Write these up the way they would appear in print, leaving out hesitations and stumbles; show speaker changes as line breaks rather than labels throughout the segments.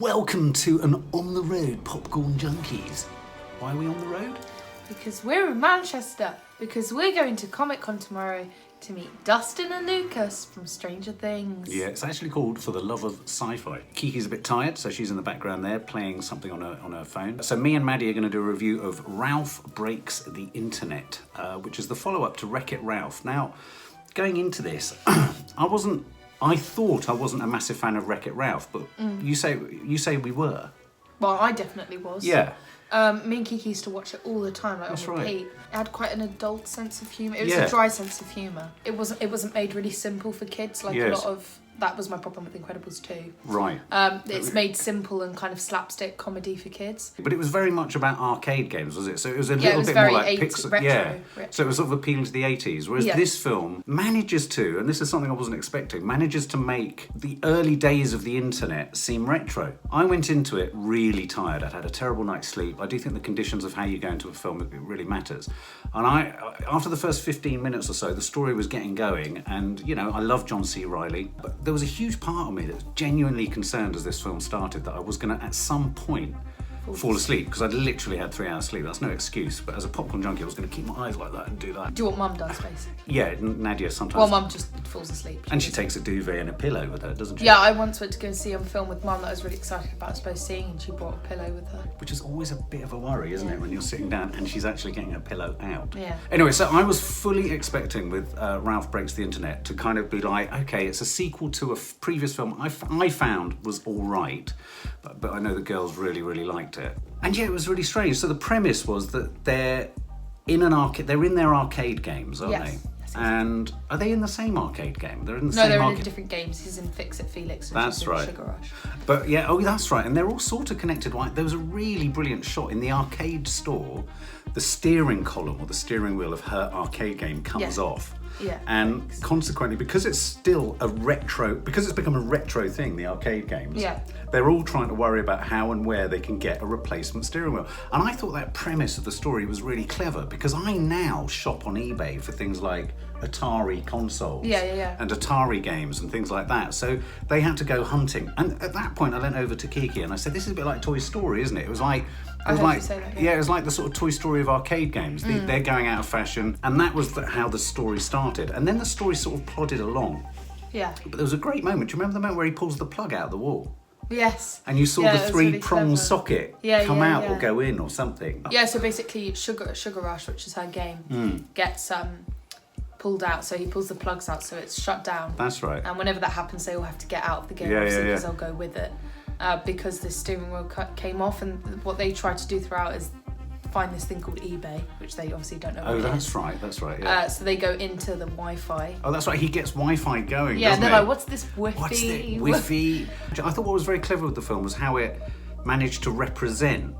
Welcome to an On the Road Popcorn Junkies. Why are we on the road?
Because we're in Manchester. Because we're going to Comic-Con tomorrow to meet Dustin and Lucas from Stranger Things.
Yeah, it's actually called For the Love of Sci-Fi. Kiki's a bit tired, so she's in the background there playing something on her phone. So me and Maddie are going to do a review of Ralph Breaks the Internet, which is the follow-up to Wreck-It Ralph. Now, going into this, I thought I wasn't a massive fan of Wreck-It Ralph, but you say we were.
Well, I definitely was.
Yeah.
Me and Kiki used to watch it all the time, like
That's
on repeat.
right.
It had quite an adult sense of humour. It was
Yeah.
a dry sense of humour. It wasn't made really simple for kids, like
Yes.
a lot of. That was my problem with Incredibles 2.
Right.
It's made simple and kind of slapstick comedy for kids.
But it was very much about arcade games, was it? So it was a
it
little
was
bit
very
more like
80s,
Pixar.
retro,
Yeah.
retro.
So it was sort of appealing to the 80s. Whereas
Yeah.
this film manages to, and this is something I wasn't expecting, manages to make the early days of the internet seem retro. I went into it really tired. I'd had a terrible night's sleep. I do think the conditions of how you go into a film, it really matters. And after the first 15 minutes or so, the story was getting going. And, you know, I love John C. Reilly. But there was a huge part of me that was genuinely concerned as this film started that I was going to, at some point, fall asleep, because I'd literally had 3 hours sleep. That's no excuse, but as a popcorn junkie I was going to keep my eyes like that and do that.
Do what Mum does, basically.
Yeah, Nadia sometimes.
Well, Mum just falls asleep.
And she takes a duvet and a pillow with her, doesn't she?
Yeah, I once went to go and see a film with Mum that I was really excited about supposed seeing, and she brought a pillow with her.
Which is always a bit of a worry, isn't it, when you're sitting down and she's actually getting her pillow out.
Yeah.
Anyway, so I was fully expecting with Ralph Breaks the Internet to kind of be like, okay, it's a sequel to a previous film I found was all right, but I know the girls really, really liked it. And yeah, it was really strange. So the premise was that they're in their arcade games, aren't they?
Yes,
and are they in the same arcade game? They're in the
No,
same
they're
arcade.
in different games. He's in Fix It Felix, which
That's
is in
right.
Sugar Rush.
But yeah, oh, that's right. And they're all sort of connected. Right? There was a really brilliant shot in the arcade store. The steering column or the steering wheel of her arcade game comes off.
Yeah.
And consequently, because it's become a retro thing, the arcade games, they're all trying to worry about how and where they can get a replacement steering wheel. And I thought that premise of the story was really clever, because I now shop on eBay for things like Atari consoles and Atari games and things like that. So they had to go hunting. And at that point I leant over to Kiki and I said, this is a bit like Toy Story, isn't it? It was like it was like the sort of Toy Story of arcade games. They're going out of fashion, and that was how the story started. And then the story sort of plodded along.
Yeah.
But there was a great moment. Do you remember the moment where he pulls the plug out of the wall?
Yes.
And you saw the three-prong
really
socket come out or go in or something.
Yeah, so basically Sugar Rush, which is her game, gets pulled out. So he pulls the plugs out, so it's shut down.
That's right.
And whenever that happens, they all have to get out of the game, because they'll go with it. Because the steering wheel came off, and what they try to do throughout is find this thing called eBay, which they obviously don't know what it is.
That's right, yeah.
So they go into the Wi-Fi.
Oh, that's right, he gets Wi-Fi going,
Yeah,
doesn't
they're
he?
like, what's this Wi-Fi?
What's this Wi-Fi? I thought what was very clever with the film was how it managed to represent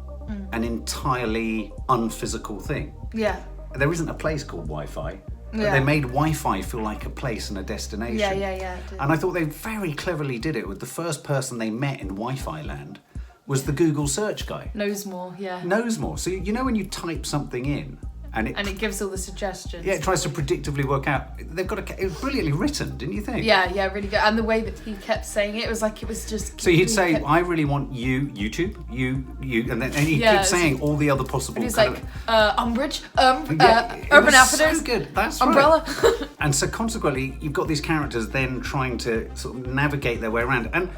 an entirely unphysical thing.
Yeah.
There isn't a place called Wi-Fi. But they made Wi-Fi feel like a place and a destination.
Yeah. It did.
And I thought they very cleverly did it with the first person they met in Wi-Fi land was the Google search guy.
Knows more, yeah.
Knows more. So you know when you type something in and it
gives all the suggestions.
Yeah, it tries to predictably work out. It was brilliantly written, didn't you think?
Yeah, really good. And the way that he kept saying it was like it was just.
So he'd say, "I really want YouTube, you," and he kept saying all the other possible.
And he's like, Umbridge, Urban Outfitters,
so good. That's
Umbrella.
Right. And so consequently, you've got these characters then trying to sort of navigate their way around, and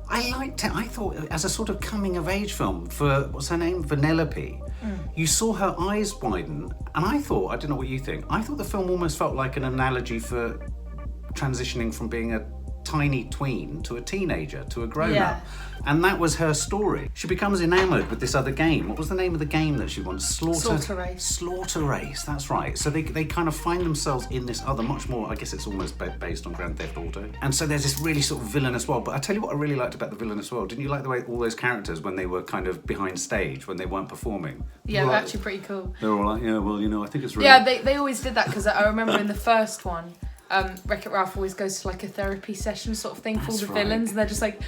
I liked it. I thought as a sort of coming of age film for what's her name, Vanellope. You saw her eyes widen, and I don't know what you think. I thought the film almost felt like an analogy for transitioning from being a tiny tween to a teenager to a grown-up. And that was her story. She becomes enamoured with this other game. What was the name of the game that she wants?
Slaughter Race.
Slaughter Race, that's right. So they kind of find themselves in this other, much more, I guess it's almost based on Grand Theft Auto. And so there's this really sort of villainous world. But I tell you what I really liked about the villainous world. Didn't you like the way all those characters, when they were kind of behind stage, when they weren't performing?
Yeah, they're actually pretty cool.
They were all like, yeah, well, you know, I think it's really...
Yeah, they always did that, because I remember in the first one, Wreck-It Ralph always goes to like a therapy session sort of thing for all the villains, and they're just like,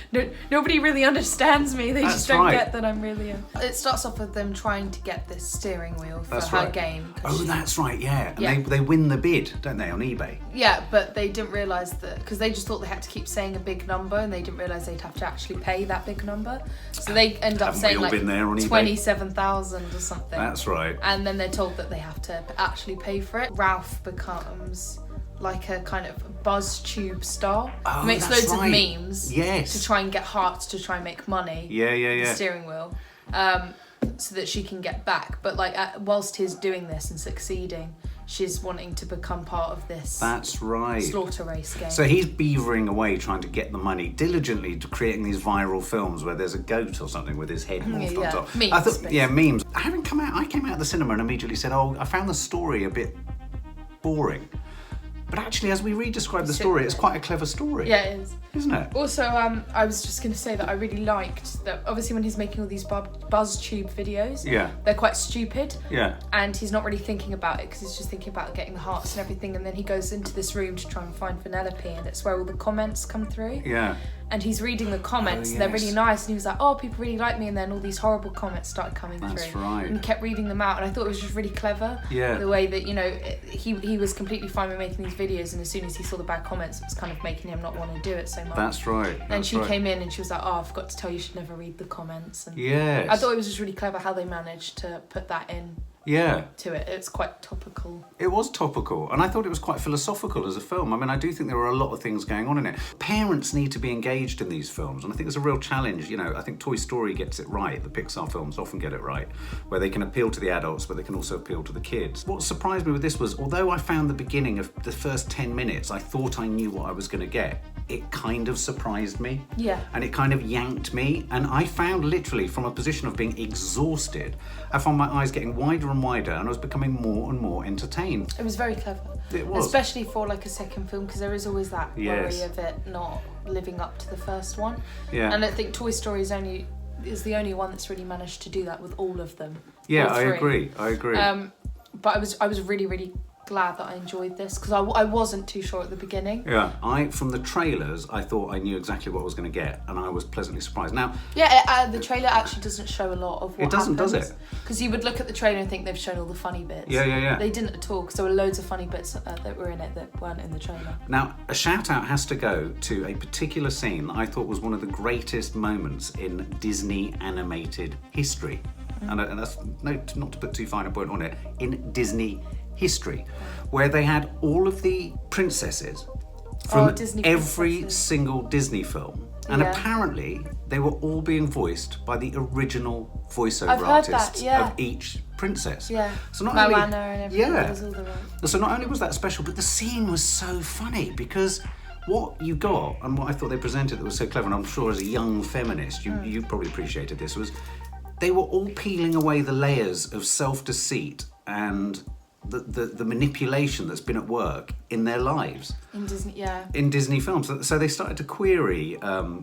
nobody really understands me. They just don't get that I'm really. It starts off with them trying to get this steering wheel for her game.
Oh, that's right, yeah. And they win the bid, don't they, on eBay?
Yeah, but they didn't realise that, because they just thought they had to keep saying a big number, and they didn't realise they'd have to actually pay that big number. So they end up saying like 27,000 or something.
That's right.
And then they're told that they have to actually pay for it. Ralph becomes like a kind of buzz tube star.
Oh,
makes loads of memes.
Yes.
To try and get hearts to try and make money.
Yeah.
The steering wheel. So that she can get back. But like whilst he's doing this and succeeding, she's wanting to become part of this.
That's right.
Slaughter race game.
So he's beavering away trying to get the money, diligently creating these viral films where there's a goat or something with his head morphed on top.
Memes,
I thought, memes. I came out of the cinema and immediately said, I found the story a bit boring. But actually, as we re-describe the story, it's quite a clever story.
Yeah, it is.
Isn't it?
Also, I was just going to say that I really liked that, obviously when he's making all these buzz tube videos, they're quite stupid.
Yeah.
And he's not really thinking about it because he's just thinking about getting the hearts and everything, and then he goes into this room to try and find Penelope, and it's where all the comments come through.
Yeah.
And he's reading the comments, and they're really nice, and he was like, oh, people really like me, and then all these horrible comments started coming through.
That's right.
And he kept reading them out, and I thought it was just really clever.
Yeah.
The way that, he was completely fine with making these videos, and as soon as he saw the bad comments, it was kind of making him not want to do it so much.
That's right.
And she came in, and she was like, oh, I forgot to tell you, you should never read the comments. And
yes.
I thought it was just really clever how they managed to put that in.
Yeah.
To it. It's quite topical.
It was topical, and I thought it was quite philosophical as a film. I mean, I do think there were a lot of things going on in it. Parents need to be engaged in these films, and I think it's a real challenge. I think Toy Story gets it right. The Pixar films often get it right, where they can appeal to the adults, but they can also appeal to the kids. What surprised me with this was, although I found the beginning of the first 10 minutes, I thought I knew what I was going to get. It kind of surprised me.
Yeah.
And it kind of yanked me. And I found literally from a position of being exhausted, I found my eyes getting wider and wider, and I was becoming more and more entertained.
It was very clever.
It was.
Especially for like a second film, because there is always that worry of it not living up to the first one.
Yeah.
And I think Toy Story is the only one that's really managed to do that with all of them.
Yeah, I agree.
But I was really, really glad that I enjoyed this, because I wasn't too sure at the beginning.
Yeah, from the trailers, I thought I knew exactly what I was going to get, and I was pleasantly surprised. Now,
the trailer actually doesn't show a lot of what
it doesn't,
happens,
does it?
Because you would look at the trailer and think they've shown all the funny bits.
Yeah.
They didn't at all, because there were loads of funny bits that were in it that weren't in the trailer.
Now, a shout out has to go to a particular scene that I thought was one of the greatest moments in Disney animated history. And that's not to put too fine a point on it, in Disney history, where they had all of the princesses from every single Disney film, and apparently they were all being voiced by the original voiceover artists of each princess.
Yeah.
So not
Moana
only,
and everything. That was all the right.
So not only was that special, but the scene was so funny, because what you got, and what I thought they presented that was so clever, and I'm sure as a young feminist you probably appreciated this, was they were all peeling away the layers of self-deceit and the manipulation that's been at work in their lives. In Disney films. So they started to query,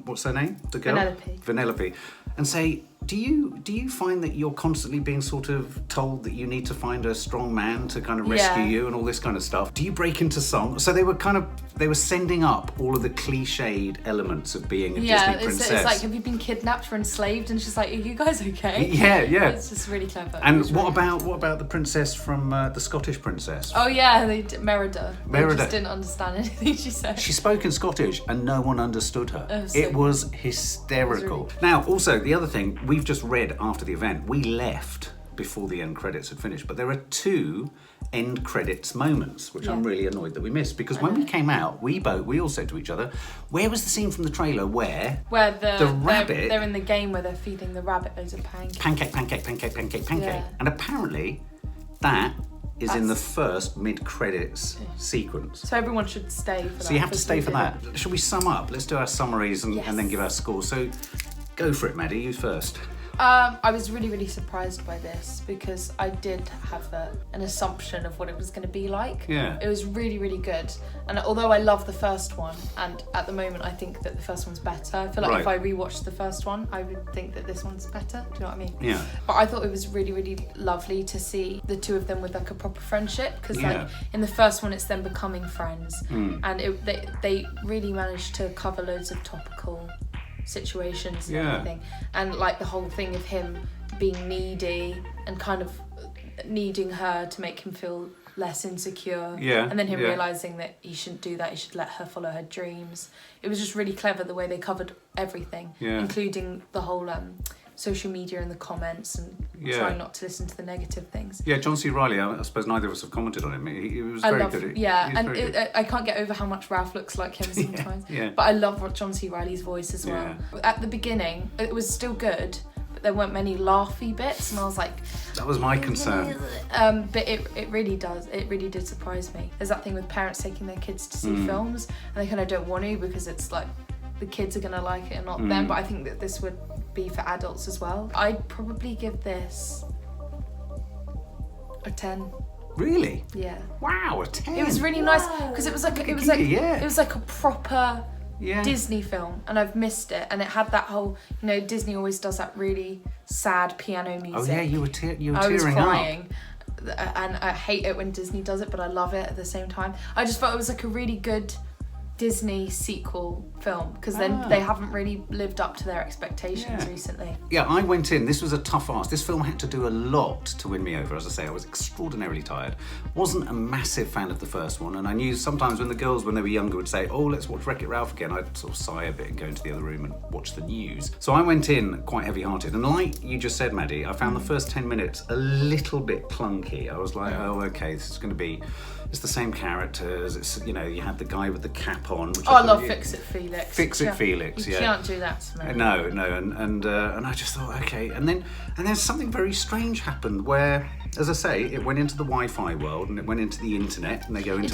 what's her name? The girl? Vanellope. And say, do you find that you're constantly being sort of told that you need to find a strong man to kind of rescue you and all this kind of stuff? Do you break into song? So they were sending up all of the cliched elements of being a Disney princess.
It's like, have you been kidnapped or enslaved? And she's like, are you guys okay?
Yeah.
It's just really clever.
And what about the princess from the Scottish princess?
Oh yeah, Merida.
Merida.
They just didn't understand anything she said.
She spoke in Scottish and no one understood her.
It
was hysterical. Now, also, the other thing, we've just read after the event, we left before the end credits had finished, but there are 2 end credits moments, which I'm really annoyed that we missed, because when we came out, we all said to each other, where was the scene from the trailer where the rabbit...
They're in the game where they're feeding the rabbit loads of pancakes.
Pancake. Yeah. And apparently that is in the first mid-credits sequence.
So everyone should stay for that.
So you have to stay for that. Shall we sum up? Let's do our summaries and then give our scores. So go for it, Maddie, you first.
I was really, really surprised by this because I did have an assumption of what it was going to be like.
Yeah.
It was really, really good. And although I love the first one, and at the moment I think that the first one's better, I feel like if I rewatched the first one, I would think that this one's better. Do you know what I mean?
Yeah.
But I thought it was really, really lovely to see the two of them with like a proper friendship, because like in the first one it's them becoming friends, and they really managed to cover loads of topical situations and everything, and like the whole thing of him being needy and kind of needing her to make him feel less insecure, and then him realising that he shouldn't do that, he should let her follow her dreams. It was just really clever the way they covered everything, including the whole social media and the comments, and trying not to listen to the negative things. Yeah,
John C. Reilly, I suppose neither of us have commented on him. He was very good.
I can't get over how much Ralph looks like him sometimes. But I love John C. Reilly's voice as well. At the beginning, it was still good, but there weren't many laughy bits, and I was like...
That was my concern.
But it really did surprise me. There's that thing with parents taking their kids to see films, and they kind of don't want to because it's like the kids are going to like it and not them, but I think that this would be for adults as well. I'd probably give this a 10.
Really?
Yeah.
Wow, a 10.
It was really nice because it was like a proper Disney film, and I've missed it. And it had that whole, Disney always does that really sad piano music.
Oh yeah, you were tearing up.
I was crying. And I hate it when Disney does it, but I love it at the same time. I just felt it was like a really good Disney sequel film, because then they haven't really lived up to their expectations recently.
Yeah, I went in, this was a tough ask. This film had to do a lot to win me over. As I say, I was extraordinarily tired. Wasn't a massive fan of the first one, and I knew sometimes when the girls, when they were younger, would say, oh, let's watch Wreck-It Ralph again, I'd sort of sigh a bit and go into the other room and watch the news. So I went in quite heavy-hearted, and like you just said, Maddie, I found the first 10 minutes a little bit clunky. I was like, oh, okay, this is going to be... It's the same characters. It's you had the guy with the cap on. Which
I love Fix It Felix.
Fix It Felix.
You can't do that to me.
No, and I just thought, okay, and then something very strange happened where, as I say, it went into the Wi-Fi world and it went into the internet, and they go into.
It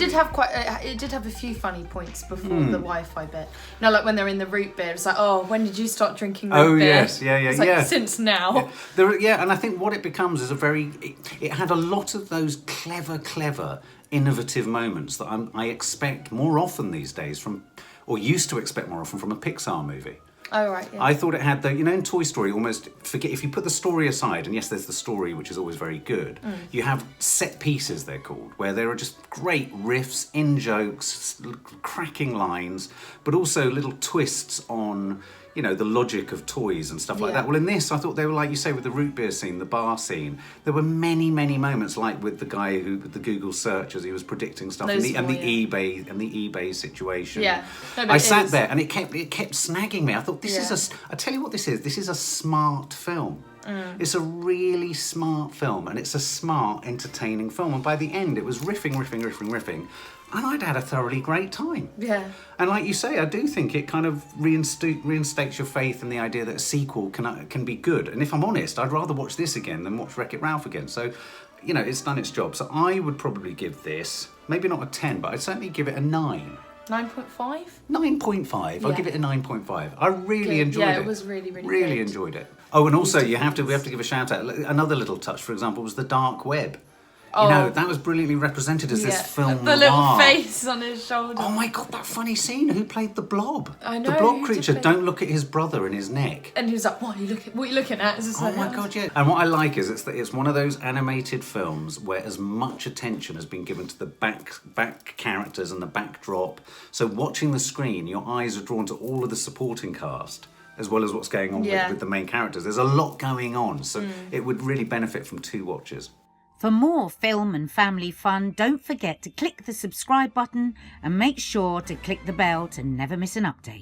did have a few funny points before the Wi-Fi bit. Like when they're in the root beer, it's like, oh, when did you start drinking root beer?
Oh yes, yeah.
It's like, since now.
And I think what it becomes is it had a lot of those clever, innovative moments that I expect more often these days from, or used to expect more often from a Pixar movie.
Oh, right, yeah.
I thought it had in Toy Story, almost forget, if you put the story aside, and yes, there's the story, which is always very good, you have set pieces, they're called, where there are just great riffs, in-jokes, cracking lines, but also little twists on... the logic of toys and stuff like that. Well, in this, I thought they were, like you say, with the root beer scene, the bar scene, there were many, many moments, like with the guy with the Google search as he was predicting stuff, and the eBay situation. Yeah. No, I sat there and it kept snagging me. I thought, I tell you what this is a smart film. It's a really smart film, and it's a smart, entertaining film. And by the end, it was riffing. And I'd had a thoroughly great time. Yeah. And like you say, I do think it kind of reinstates your faith in the idea that a sequel can be good. And if I'm honest, I'd rather watch this again than watch Wreck-It Ralph again. So, it's done its job. So I would probably give this, maybe not a 10, but I'd certainly give it a 9.
9.5?
9.5. Yeah. I'll give it a 9.5. I really enjoyed it.
Yeah, it was really, really
Really
good.
enjoyed it. Oh, and also we have to give a shout out. Another little touch, for example, was the dark web. That was brilliantly represented as this film
the little face on his shoulder.
Oh my God, that funny scene. Who played the blob?
I know.
The blob creature. Don't look at his brother in his neck.
And he was like, what are you looking at?
Oh my God, yeah. And what I like is it's one of those animated films where as much attention has been given to the back characters and the backdrop. So watching the screen, your eyes are drawn to all of the supporting cast, as well as what's going on with the main characters. There's a lot going on, so it would really benefit from 2 watches.
For more film and family fun, don't forget to click the subscribe button and make sure to click the bell to never miss an update.